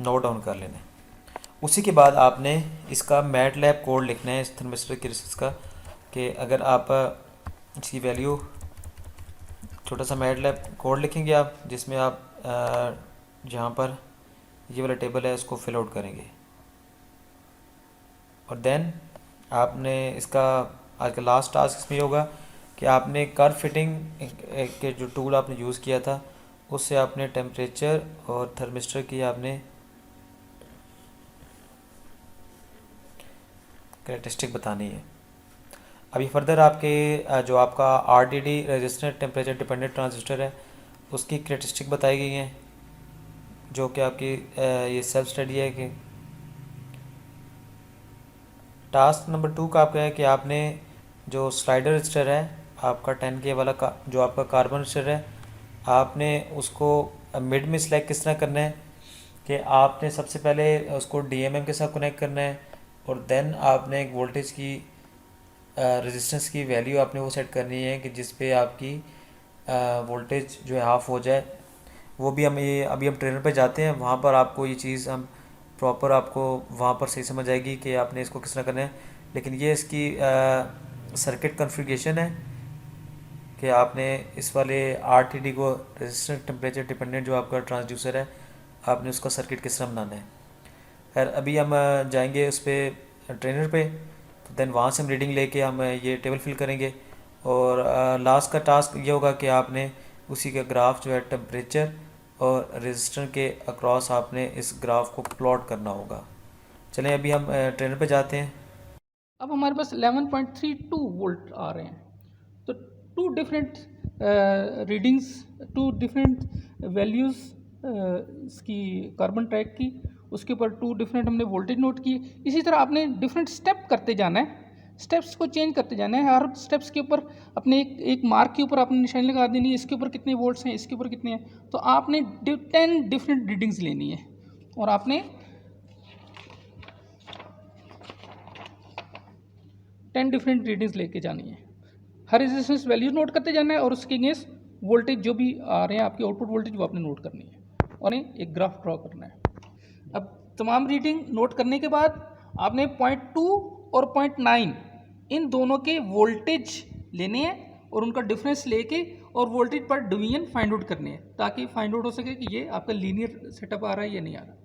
A: नोट डाउन कर लेना है। उसी के बाद आपने इसका मैटलैब कोड लिखना है इस थर्मिस्टर के रेजिस्टेंस का, कि अगर आप इसकी वैल्यू छोटा सा मैटलैब कोड लिखेंगे आप, जिसमें आप जहाँ पर ये वाला टेबल है उसको फिल आउट करेंगे, और देन आपने इसका आज का लास्ट टास्क इसमें होगा कि आपने कर्व फिटिंग के जो टूल आपने यूज़ किया था उससे आपने टेम्परेचर और थर्मिस्टर की आपने कैरेक्टरिस्टिक बतानी है। अभी फर्दर आपके जो आपका RTD resistant temperature dependent transistor है उसकी कैरेक्टरिस्टिक बताई गई हैं, जो कि आपकी ये सेल्फ स्टडी है। कि टास्क नंबर 2 का आपका है कि आपने जो स्लाइडर रजिस्टर है आपका 10K वाला का जो आपका कार्बन रजिस्टर है, आपने उसको मिड में सिलेक्ट किस तरह करना है कि आपने सबसे पहले उसको DMM के साथ कनेक्ट करना है, और देन आपने एक वोल्टेज की रेजिस्टेंस की वैल्यू आपने वो सेट करनी है कि जिस पे आपकी वोल्टेज जो है हाफ़ हो जाए। वो भी हम ये अभी हम ट्रेनर पे जाते हैं, वहाँ पर आपको ये चीज़ हम प्रॉपर आपको वहाँ पर सही समझ आएगी कि आपने इसको किस तरह करना है। लेकिन ये इसकी सर्किट कॉन्फ़िगरेशन है कि आपने इस वाले RTD को रेजिस्टेंस टेम्परेचर डिपेंडेंट जो आपका ट्रांसड्यूसर है, आपने उसका सर्किट किस तरह बनाना है। खैर अभी हम जाएंगे उस पर ट्रेनर पे, तो देन वहाँ से हम रीडिंग लेके हम ये टेबल फिल करेंगे, और लास्ट का टास्क ये होगा कि आपने उसी का ग्राफ जो है टेम्परेचर और रेजिस्टर के अक्रॉस आपने इस ग्राफ को प्लॉट करना होगा। चलें अभी हम ट्रेनर पे जाते हैं।
B: अब हमारे पास 11.32 वोल्ट आ रहे हैं, तो two different readings, two different values इसकी कार्बन ट्रैक की, उसके ऊपर टू डिफरेंट हमने वोल्टेज नोट किए। इसी तरह आपने डिफरेंट स्टेप करते जाना है, स्टेप्स को चेंज करते जाना है। हर स्टेप्स के ऊपर अपने एक मार्क के ऊपर आपने निशानी लगा देनी है, इसके ऊपर कितने वोल्ट्स हैं, इसके ऊपर कितने हैं। तो आपने 10 डिफरेंट रीडिंग्स लेनी है, और आपने 10 डिफरेंट रीडिंग्स लेके जानी है। हर रेजिस्टेंस वैल्यू नोट करते जाना है, और उसके अगेंस्ट वोल्टेज जो भी आ रहे हैं आपके आउटपुट वोल्टेज वो आपने नोट करनी है, और एक ग्राफ ड्रॉ करना है। अब तमाम रीडिंग नोट करने के बाद आपने 0.2 और 0.9 इन दोनों के वोल्टेज लेने हैं, और उनका डिफरेंस लेके और वोल्टेज पर डिवीजन फाइंड आउट करने हैं, ताकि फाइंड आउट हो सके कि ये आपका लीनियर सेटअप आ रहा है या नहीं आ रहा।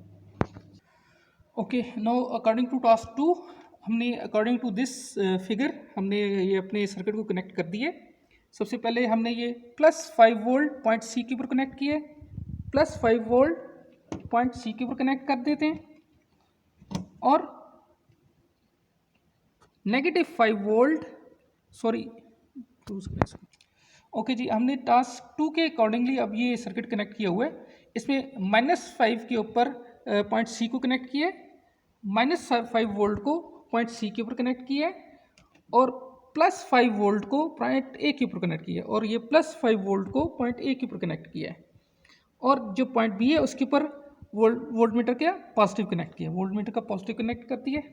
B: Okay, now according to task 2 हमने अकॉर्डिंग टू दिस फिगर हमने ये अपने सर्किट को कनेक्ट कर दिए। सबसे पहले हमने ये +5 वोल्ट पॉइंट सी के ऊपर कनेक्ट किए, +5 वोल्ट पॉइंट सी के ऊपर कनेक्ट कर देते हैं, और -5 वोल्ट, सॉरी ओके जी, हमने टास्क 2 के अकॉर्डिंगली अब ये सर्किट कनेक्ट किया हुआ है। इसमें -5 के ऊपर पॉइंट सी को कनेक्ट किया है, -5 वोल्ट को पॉइंट सी के ऊपर कनेक्ट किया है, और +5 वोल्ट को पॉइंट ए के ऊपर कनेक्ट किया है, और ये +5 वोल्ट को पॉइंट ए के ऊपर कनेक्ट किया है, और जो पॉइंट बी है उसके ऊपर वोल्ट मीटर का पॉजिटिव कनेक्ट किया, वोल्ट मीटर का पॉजिटिव कनेक्ट करती है,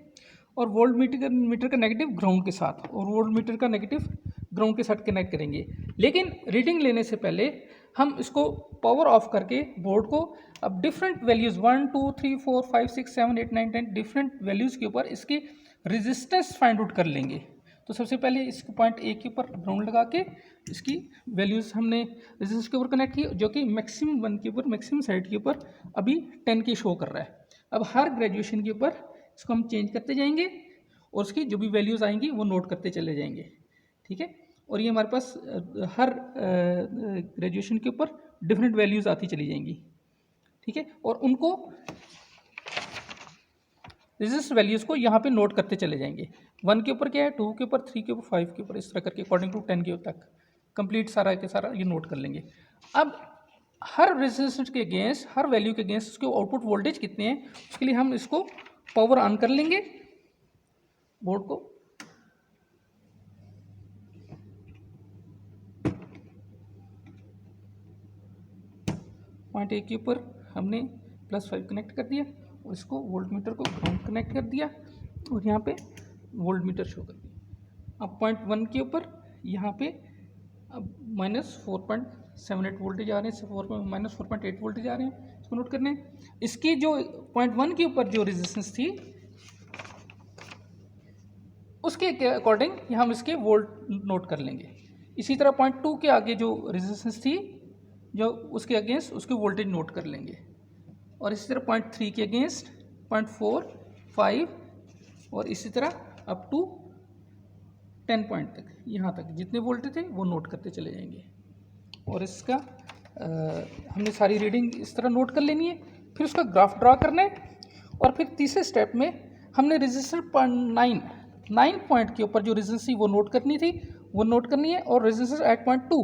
B: और वोल्ट मीटर का नेगेटिव ग्राउंड के साथ, और वोल्ट मीटर का नेगेटिव ग्राउंड के साथ कनेक्ट करेंगे। लेकिन रीडिंग लेने से पहले हम इसको पावर ऑफ करके बोर्ड को अब डिफरेंट वैल्यूज़ 1 2 3 4 5 6 7 8 9 10 डिफरेंट वैल्यूज़ के ऊपर इसके रेजिस्टेंस फाइंड आउट कर लेंगे। तो सबसे पहले इसको पॉइंट ए के ऊपर ग्राउंड लगा के इसकी वैल्यूज़ हमने रेजिस्टेंस के ऊपर कनेक्ट की, जो कि मैक्सिमम 1 के ऊपर, मैक्सिमम साइड के ऊपर अभी 10 के शो कर रहा है। अब हर ग्रेजुएशन के ऊपर इसको हम चेंज करते जाएंगे और उसकी जो भी वैल्यूज़ आएंगी वो नोट करते चले जाएंगे, ठीक है। और ये हमारे पास हर ग्रेजुएशन के ऊपर डिफरेंट वैल्यूज़ आती चली जाएंगी, ठीक है। और उनको रेजिस्टेंस वैल्यूज़ को यहाँ पे नोट करते चले जाएंगे। 1 के ऊपर क्या है, 2 के ऊपर, 3 के ऊपर, 5 के ऊपर, इस तरह करके अकॉर्डिंग टू 10 के तक कंप्लीट सारा के सारा ये नोट कर लेंगे। अब हर रेजिस्टेंस के अगेंस्ट, हर वैल्यू के अगेंस्ट उसके आउटपुट वोल्टेज कितने हैं, उसके लिए हम इसको पावर ऑन कर लेंगे बोर्ड को। पॉइंट ए के ऊपर हमने +5 कनेक्ट कर दिया और इसको वोल्ट मीटर को ग्राउंड कनेक्ट कर दिया और यहाँ पे वोल्ट मीटर शो कर दिया। अब पॉइंट 1 के ऊपर यहाँ पे अब -4.78 वोल्टेज आ रहे हैं, -4.8 वोल्टेज आ रहे हैं, इसको नोट करने। इसकी जो पॉइंट 1 के ऊपर जो रेजिस्टेंस थी उसके अकॉर्डिंग हम इसके वोल्ट नोट कर लेंगे। इसी तरह पॉइंट 2 के आगे जो रेजिस्टेंस थी जो उसके अगेंस्ट उसके वोल्टेज नोट कर लेंगे। और इसी तरह पॉइंट 3 के अगेंस्ट, पॉइंट 4, 5 और इसी तरह अप टू 10 पॉइंट तक, यहाँ तक जितने वोल्टेज थे वो नोट करते चले जाएंगे। और इसका हमने सारी रीडिंग इस तरह नोट कर लेनी है। फिर उसका ग्राफ ड्रा करना है। और फिर तीसरे स्टेप में हमने रेजिस्टर 9 पॉइंट के ऊपर जो रेजिस्टेंस थी वो नोट करनी थी, वो नोट करनी है। और रेजिस्टेंस एट पॉइंट 2,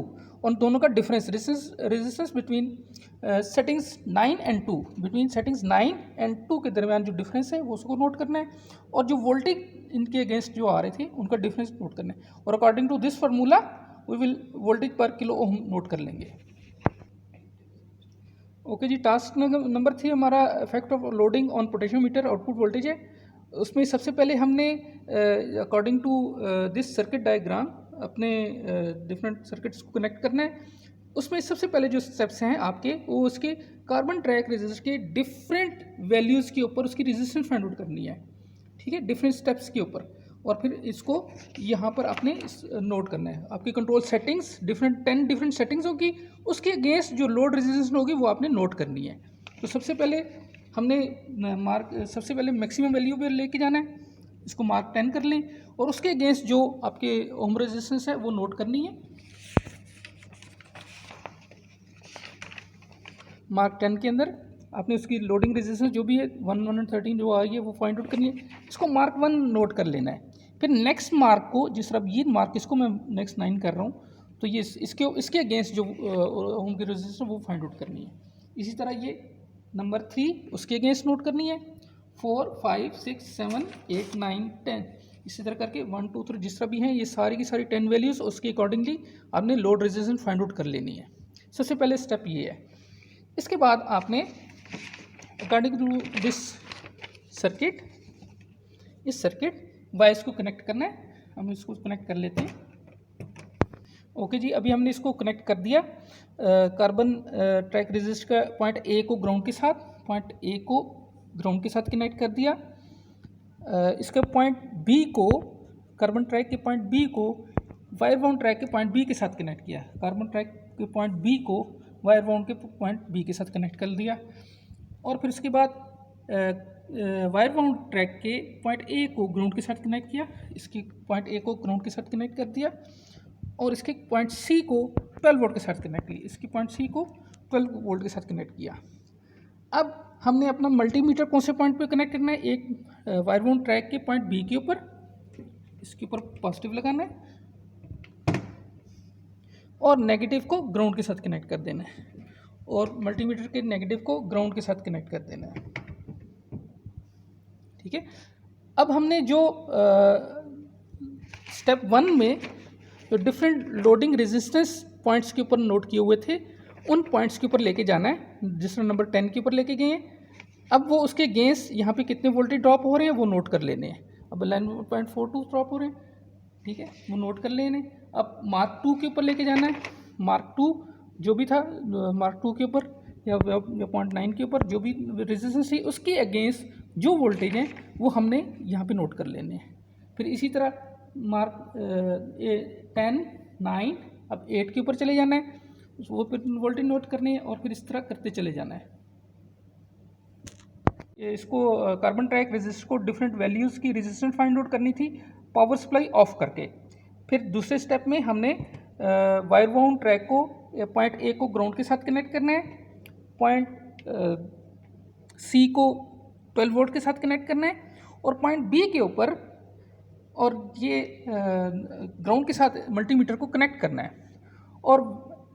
B: उन दोनों का difference, resistance between settings 9 and 2, between settings 9 and 2 के दरमियान जो डिफरेंस है वो उसको नोट करना है। और जो वोल्टेज इनके अगेंस्ट जो आ रहे थे उनका डिफरेंस नोट करना है। और according to this formula we will voltage पर किलो ओम नोट कर लेंगे। ओके जी, टास्क नंबर 3 हमारा effect of loading on potentiometer output voltage है। उसमें सबसे पहले हमने according to this circuit diagram अपने डिफरेंट सर्किट्स को कनेक्ट करना है। उसमें सबसे पहले जो स्टेप्स हैं आपके, वो उसके कार्बन ट्रैक रेजिस्टर के डिफरेंट वैल्यूज़ के ऊपर उसकी रेजिस्टेंस फाइंड आउट करनी है, ठीक है, डिफरेंट स्टेप्स के ऊपर। और फिर इसको यहाँ पर आपने नोट करना है। आपकी कंट्रोल सेटिंग्स 10 डिफरेंट सेटिंग्स होगी, उसके अगेंस्ट जो लोड रेजिस्टेंस होगी वो आपने नोट करनी है। तो सबसे पहले हमने सबसे पहले मैक्सिमम वैल्यू पे लेके जाना है, इसको मार्क 10 कर लें। और उसके अगेंस्ट जो आपके ओम रेजिस्टेंस है वो नोट करनी है। मार्क 10 के अंदर आपने उसकी लोडिंग रेजिस्टेंस जो भी है 113 जो आई है वो फाइंड आउट करनी है, इसको मार्क 1 नोट कर लेना है। फिर नेक्स्ट मार्क को, जिस तरह ये मार्क इसको मैं नेक्स्ट 9 कर रहा हूँ, तो ये इसके अगेंस्ट जो ओम की रेजिस्टेंस वो फाइंड आउट करनी है। इसी तरह ये नंबर 3 उसके अगेंस्ट नोट करनी है, 4, 5, 6, 7, 8, 9, 10, इसी तरह करके 1, 2, 3 जिस तरह भी हैं ये सारी की सारी 10 वैल्यूज़ उसके अकॉर्डिंगली आपने लोड रेजिस्टेंस फाइंड आउट कर लेनी है। सबसे पहले स्टेप ये है। इसके बाद आपने अकॉर्डिंग टू दिस सर्किट, इस सर्किट वायर्स को कनेक्ट करना है। हम इसको कनेक्ट कर लेते हैं। ओके जी, अभी हमने इसको कनेक्ट कर दिया। कार्बन ट्रैक रेजिस्टर का पॉइंट ए को ग्राउंड के साथ, पॉइंट ए को ग्राउंड के साथ कनेक्ट कर दिया। इसका पॉइंट बी को, कार्बन ट्रैक के पॉइंट बी को वायर बाउंड ट्रैक के पॉइंट बी के साथ कनेक्ट किया। कार्बन ट्रैक के पॉइंट बी को वायर बाउंड के पॉइंट बी के साथ कनेक्ट कर दिया। और फिर उसके बाद वायर बाउंड ट्रैक के पॉइंट ए को ग्राउंड के साथ कनेक्ट किया, इसके पॉइंट ए को ग्राउंड के साथ कनेक्ट कर दिया। और इसके पॉइंट सी को 12 वोल्ट के साथ कनेक्ट किया, इसकी पॉइंट सी को 12 वोल्ट के साथ कनेक्ट किया। अब हमने अपना मल्टीमीटर कौन से पॉइंट पे कनेक्ट करना है, एक वायर बाउंड ट्रैक के पॉइंट बी के ऊपर, इसके ऊपर पॉजिटिव लगाना है और नेगेटिव को ग्राउंड के साथ कनेक्ट कर देना है, और मल्टीमीटर के नेगेटिव को ग्राउंड के साथ कनेक्ट कर देना है, ठीक है। अब हमने जो स्टेप 1 में जो डिफरेंट लोडिंग रेजिस्टेंस पॉइंट्स के ऊपर नोट किए हुए थे उन पॉइंट्स के ऊपर लेके जाना है, जिस नंबर 10 के ऊपर लेके गए हैं। अब वो उसके अगेंस्ट यहाँ पे कितने वोल्टेज ड्रॉप हो रहे हैं वो नोट कर लेने हैं। अब 11.42 ड्रॉप हो रहे हैं, ठीक है, वो नोट कर लेने। अब मार्क 2 के ऊपर लेके जाना है। मार्क 2 जो भी था, मार्क 2 के ऊपर या पॉइंट 9 के ऊपर जो भी रेजिस्टेंस थी उसके अगेंस्ट जो वोल्टेज हैं वो हमने यहाँ पे नोट कर लेने हैं। फिर इसी तरह मार्क 10, 9, अब 8 के ऊपर चले जाना है, वो फिर वोल्टेज नोट करनी है और फिर इस तरह करते चले जाना है। इसको कार्बन ट्रैक रेजिस्टर को डिफरेंट वैल्यूज़ की रेजिस्टेंस फाइंड आउट करनी थी पावर सप्लाई ऑफ करके। फिर दूसरे स्टेप में हमने वायर बाउंड ट्रैक को पॉइंट ए को ग्राउंड के साथ कनेक्ट करना है, पॉइंट सी को 12 वोल्ट के साथ कनेक्ट करना है और पॉइंट बी के ऊपर और ये ग्राउंड के साथ मल्टीमीटर को कनेक्ट करना है। और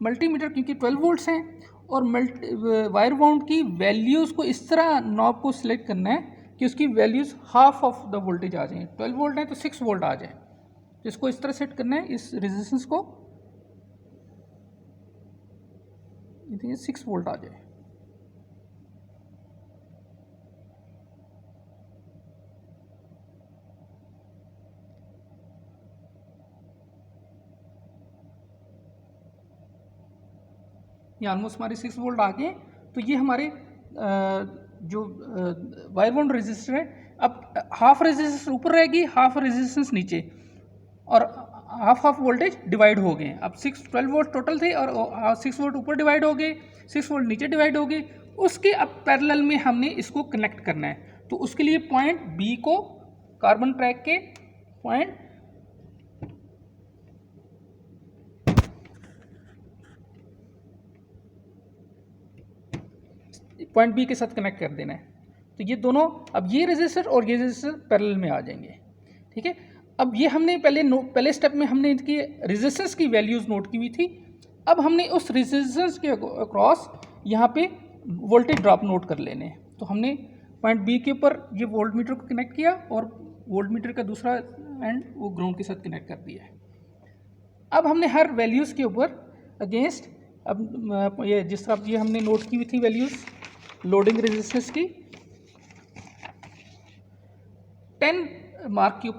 B: मल्टीमीटर क्योंकि 12 वोल्ट्स हैं और वायर बाउंड की वैल्यूज़ को इस तरह नॉब को सिलेक्ट करना है कि उसकी values half of the voltage आ जाएँ। 12 वोल्ट है तो 6 वोल्ट आ जाए, तो इसको इस तरह सेट करना है, इस रेजिस्टेंस को 6 वोल्ट आ जाए। ये ऑलमोस्ट हमारे 6 वोल्ट आ गए। तो ये हमारे जो वायर बाउंड रेजिस्टर है, अब हाफ रेजिस्टेंस ऊपर रहेगी, हाफ रेजिस्टेंस नीचे, और हाफ वोल्टेज डिवाइड हो गए। अब 12 वोल्ट टोटल थे और 6 वोल्ट ऊपर डिवाइड हो गए, 6 वोल्ट नीचे डिवाइड हो गए। उसके अब पैरेलल में हमने इसको कनेक्ट करना है। तो उसके लिए पॉइंट बी को कार्बन ट्रैक के पॉइंट बी के साथ कनेक्ट कर देना है। तो ये दोनों, अब ये रेजिस्टर और ये रेजिस्टर पैरेलल में आ जाएंगे। ठीक है, अब ये हमने पहले स्टेप में हमने इनकी रेजिस्टेंस की वैल्यूज़ नोट की हुई थी। अब हमने उस रेजिस्टेंस के अक्रॉस यहाँ पे वोल्टेज ड्रॉप नोट कर लेने हैं। तो हमने पॉइंट बी के ऊपर ये वोल्ट मीटर को कनेक्ट किया और वोल्ट मीटर का दूसरा एंड वो ग्राउंड के साथ कनेक्ट कर दिया है। अब हमने हर वैल्यूज़ के ऊपर अगेंस्ट, अब ये जिस तरह ये हमने नोट की हुई थी वैल्यूज़ लोडिंग रेजिस्टेंस की, 10 मार्क के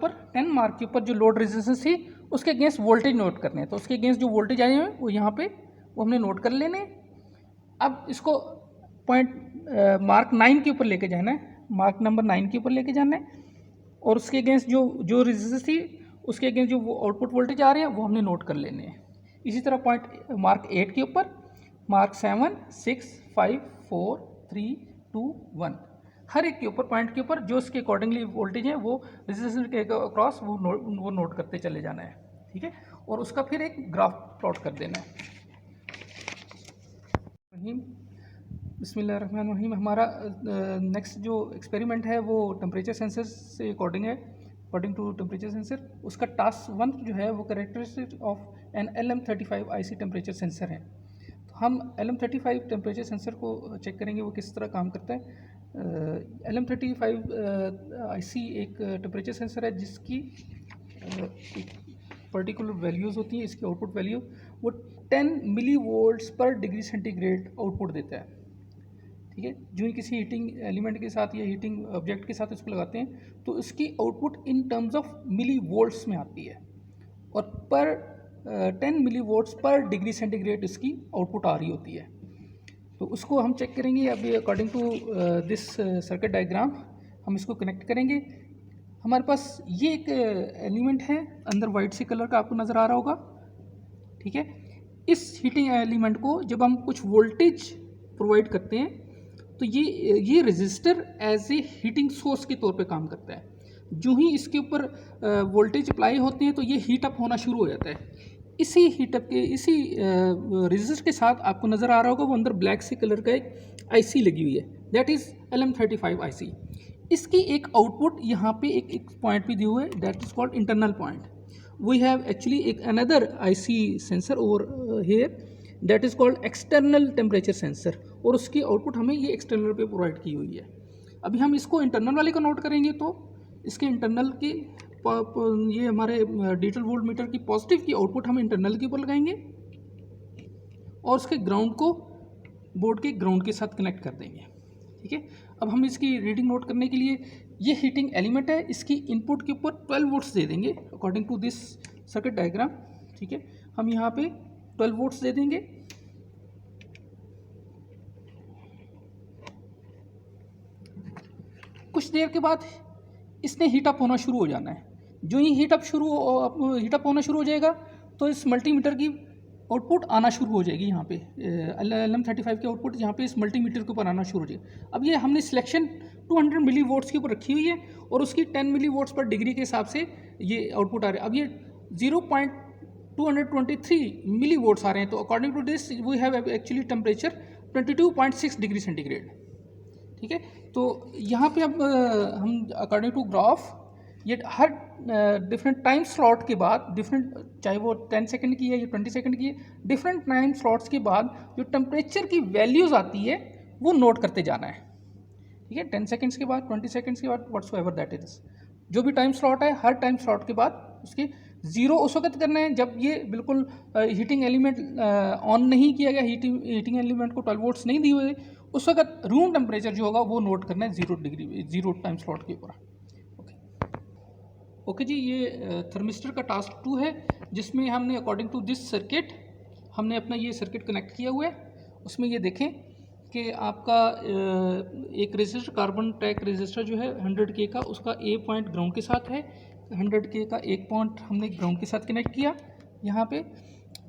B: ऊपर जो लोड रेजिस्टेंस थी उसके अगेंस्ट वोल्टेज नोट करने हैं। तो उसके अगेंस्ट जो वोल्टेज आए हैं वो यहाँ पे वो हमने नोट कर लेने। अब इसको पॉइंट मार्क 9 के ऊपर लेके जाना है, मार्क नंबर 9 के ऊपर लेके जाना है और उसके अगेंस्ट जो रेजिस्टेंस थी उसके अगेंस्ट जो आउटपुट वोल्टेज आ रहे हैं वो हमने नोट कर लेने हैं। इसी तरह पॉइंट मार्क 8 के ऊपर, मार्क 7, 6, 5, 4, 3, 2, 1, हर एक के ऊपर पॉइंट के ऊपर जो उसके अकॉर्डिंगली वोल्टेज है वो रेजिस्टेंस के अक्रॉस वो नोट करते चले जाना है। ठीक है, और उसका फिर एक ग्राफ प्लॉट कर देना है। बिस्मिल्लाहिर्रहमानिर्रहीम। हमारा नेक्स्ट जो एक्सपेरिमेंट है वो टेम्परेचर सेंसर से अकॉर्डिंग है, अकॉर्डिंग टू टेम्परेचर सेंसर। उसका टास्क 1 जो है वो characteristic of an LM35 IC temperature sensor है। तो हम LM35 टेम्परेचर सेंसर को चेक करेंगे वो किस तरह काम करता है। LM35 IC एक टेम्परेचर सेंसर है जिसकी एक पर्टिकुलर वैल्यूज़ होती हैं। इसकी आउटपुट वैल्यू वो 10 मिली वोल्ट्स पर डिग्री सेंटीग्रेड आउटपुट देता है। ठीक है, जो ही किसी हीटिंग एलिमेंट के साथ या हीटिंग ऑब्जेक्ट के साथ इसको लगाते हैं तो इसकी output in terms of millivolts में आती है और पर 10 मिली वोल्ट्स पर डिग्री सेंटीग्रेड इसकी आउटपुट आ रही होती है। तो उसको हम चेक करेंगे। अभी according to this circuit diagram हम इसको कनेक्ट करेंगे। हमारे पास ये एक एलिमेंट है अंदर वाइट से कलर का, आपको नज़र आ रहा होगा। ठीक है, इस हीटिंग एलिमेंट को जब हम कुछ वोल्टेज प्रोवाइड करते हैं तो ये resistor as a heating source के तौर पे काम करता है। जो ही इसके ऊपर वोल्टेज अप्लाई होते हैं तो ये हीट अप होना शुरू हो जाता है। इसी हीटअप के इसी रेजिस्टर के साथ आपको नज़र आ रहा होगा वो अंदर ब्लैक से कलर का एक IC लगी हुई है, दैट इज़ LM35 IC। इसकी एक आउटपुट यहाँ पे एक पॉइंट भी दिया हुआ है, that is called internal point. We have actually एक another IC sensor over here that is called external temperature sensor, और उसकी आउटपुट हमें ये एक्सटर्नल पे प्रोवाइड की हुई है। अभी हम इसको इंटरनल वाले को नोट करेंगे तो इसके इंटरनल की ये हमारे डिजिटल वोल्ट मीटर की पॉजिटिव की आउटपुट हम इंटरनल के ऊपर लगाएंगे और उसके ग्राउंड को बोर्ड के ग्राउंड के साथ कनेक्ट कर देंगे। ठीक है, अब हम इसकी रीडिंग नोट करने के लिए ये हीटिंग एलिमेंट है, इसकी इनपुट के ऊपर 12 वोल्ट्स दे देंगे according to this circuit diagram. ठीक है, हम यहाँ पे 12 वोल्ट्स दे देंगे। कुछ देर के बाद इसने हीट अप होना शुरू हो जाना है। जो ही हीट अप होना शुरू हो जाएगा तो इस मल्टीमीटर की आउटपुट आना शुरू हो जाएगी यहाँ पे LM35 की आउटपुट यहाँ पे इस मल्टीमीटर के ऊपर आना शुरू हो जाएगी। अब ये हमने सिलेक्शन 200 मिली वोट्स के ऊपर रखी हुई है और उसकी 10 मिली वोट्स पर डिग्री के हिसाब से ये आउटपुट आ रहा है। अब ये 0.223 मिली वोट्स आ रहे हैं, तो according to this we have actually temperature 22.6 degree centigrade. ठीक है, तो यहाँ पे अब हम अकॉर्डिंग टू ग्राफ ये हर डिफरेंट टाइम स्लॉट के बाद डिफरेंट, चाहे वो 10 सेकंड की है या 20 सेकंड की है, डिफरेंट टाइम स्लॉट्स के बाद जो टेम्परेचर की वैल्यूज़ आती है वो नोट करते जाना है। ठीक है, 10 सेकंड्स के बाद, 20 सेकंड्स के बाद, व्हाट्सएवर दैट इज, जो भी टाइम स्लॉट है हर टाइम स्लॉट के बाद उसके ज़ीरो उस वक्त करना है जब ये बिल्कुल हीटिंग एलिमेंट ऑन नहीं किया गया, हीटिंग एलिमेंट को 12 वोल्ट्स नहीं दिए हुए, उस वक्त रूम टेम्परेचर जो होगा वो नोट करना है 0 डिग्री 0 टाइम स्लॉट के ऊपर। ओके जी, ये थर्मिस्टर का टास्क 2 है जिसमें हमने अकॉर्डिंग टू दिस सर्किट हमने अपना ये सर्किट कनेक्ट किया हुआ है। उसमें ये देखें कि आपका एक रेजिस्टर, कार्बन ट्रैक रेजिस्टर जो है 100K का, उसका A पॉइंट ग्राउंड के साथ है, 100K का एक पॉइंट हमने ग्राउंड के साथ कनेक्ट किया यहाँ पे,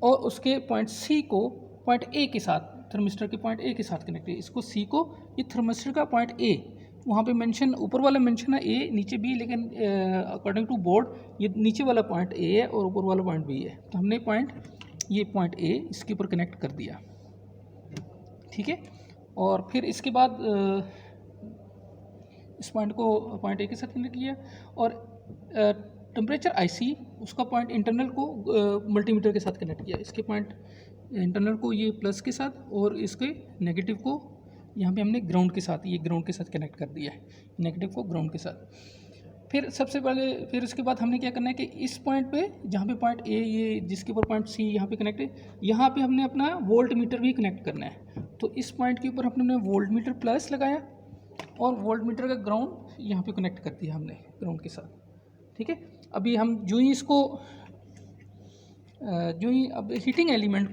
B: और उसके पॉइंट C को पॉइंट A के साथ, थर्मिस्टर के पॉइंट A के साथ कनेक्ट किया। इसको C को, ये थर्मिस्टर का पॉइंट A, वहाँ पे मेंशन, ऊपर वाला मेंशन है A, नीचे B, लेकिन अकॉर्डिंग टू बोर्ड ये नीचे वाला पॉइंट A है और ऊपर वाला पॉइंट B है, तो हमने ये पॉइंट A इसके ऊपर कनेक्ट कर दिया। ठीक है, और फिर इसके बाद इस पॉइंट को पॉइंट A के साथ कनेक्ट किया, और टेम्परेचर IC उसका पॉइंट इंटरनल को मल्टीमीटर के साथ कनेक्ट किया। इसके पॉइंट इंटरनल को ये प्लस के साथ, और इसके नेगेटिव को यहाँ पे हमने ग्राउंड के साथ, ये ग्राउंड के साथ कनेक्ट कर दिया है, नेगेटिव को ग्राउंड के साथ। फिर सबसे पहले, फिर उसके बाद हमने क्या करना है कि इस पॉइंट पे, जहाँ पे पॉइंट A, ये जिसके ऊपर पॉइंट C यहाँ पे कनेक्ट है, यहाँ पे हमने अपना वोल्ट मीटर भी कनेक्ट करना है। तो इस पॉइंट के ऊपर हमने वोल्ट मीटर प्लस लगाया और वोल्ट मीटर का ग्राउंड यहाँ पे कनेक्ट कर दिया हमने ग्राउंड के साथ। ठीक है, अभी हम जो ही इसको अब हीटिंग एलिमेंट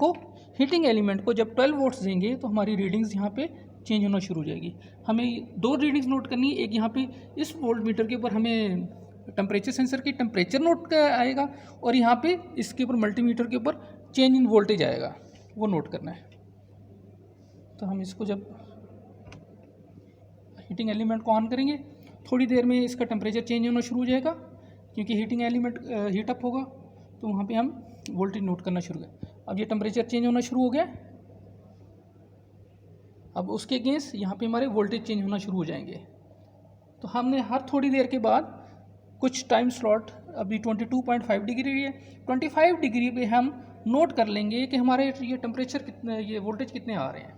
B: को जब 12 वोल्ट्स देंगे तो हमारी रीडिंग्स यहाँ पे चेंज होना शुरू हो जाएगी। हमें 2 रीडिंग्स नोट करनी है, एक यहाँ पे इस वोल्ट मीटर के ऊपर हमें टेम्परेचर सेंसर की टेम्परेचर नोट आएगा, और यहाँ पे इसके ऊपर मल्टीमीटर के ऊपर चेंज इन वोल्टेज आएगा, वो नोट करना है। तो हम इसको जब हीटिंग एलिमेंट को ऑन करेंगे, थोड़ी देर में इसका टेम्परेचर चेंज होना शुरू हो जाएगा, क्योंकि हीटिंग एलिमेंट हीट अप होगा, तो वहाँ पे हम वोल्टेज नोट करना शुरू करें। अब ये टेम्परेचर चेंज होना शुरू हो गया, अब उसके अगेंस्ट यहाँ पे हमारे वोल्टेज चेंज होना शुरू हो जाएंगे। तो हमने हर थोड़ी देर के बाद कुछ टाइम स्लॉट, अभी 22.5 डिग्री है, 25 डिग्री पे हम नोट कर लेंगे कि हमारे ये टेम्परेचर कितने, ये वोल्टेज कितने आ रहे हैं।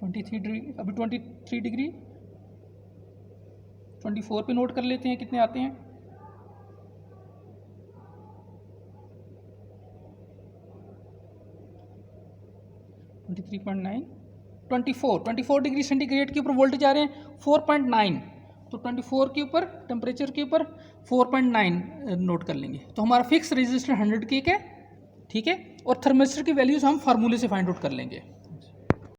B: 23 डिग्री, अभी 23 डिग्री, 24 पे नोट कर लेते हैं कितने आते हैं। 23.9, 24 डिग्री सेंटीग्रेड के ऊपर वोल्टेज आ रहे हैं 4.9, तो 24 के ऊपर टेम्परेचर के ऊपर 4.9 नोट कर लेंगे। तो हमारा फिक्स रेजिस्टर 100K का है। ठीक है, और थर्मिस्टर की वैल्यूज़ हम फार्मूले से फाइंड आउट कर लेंगे।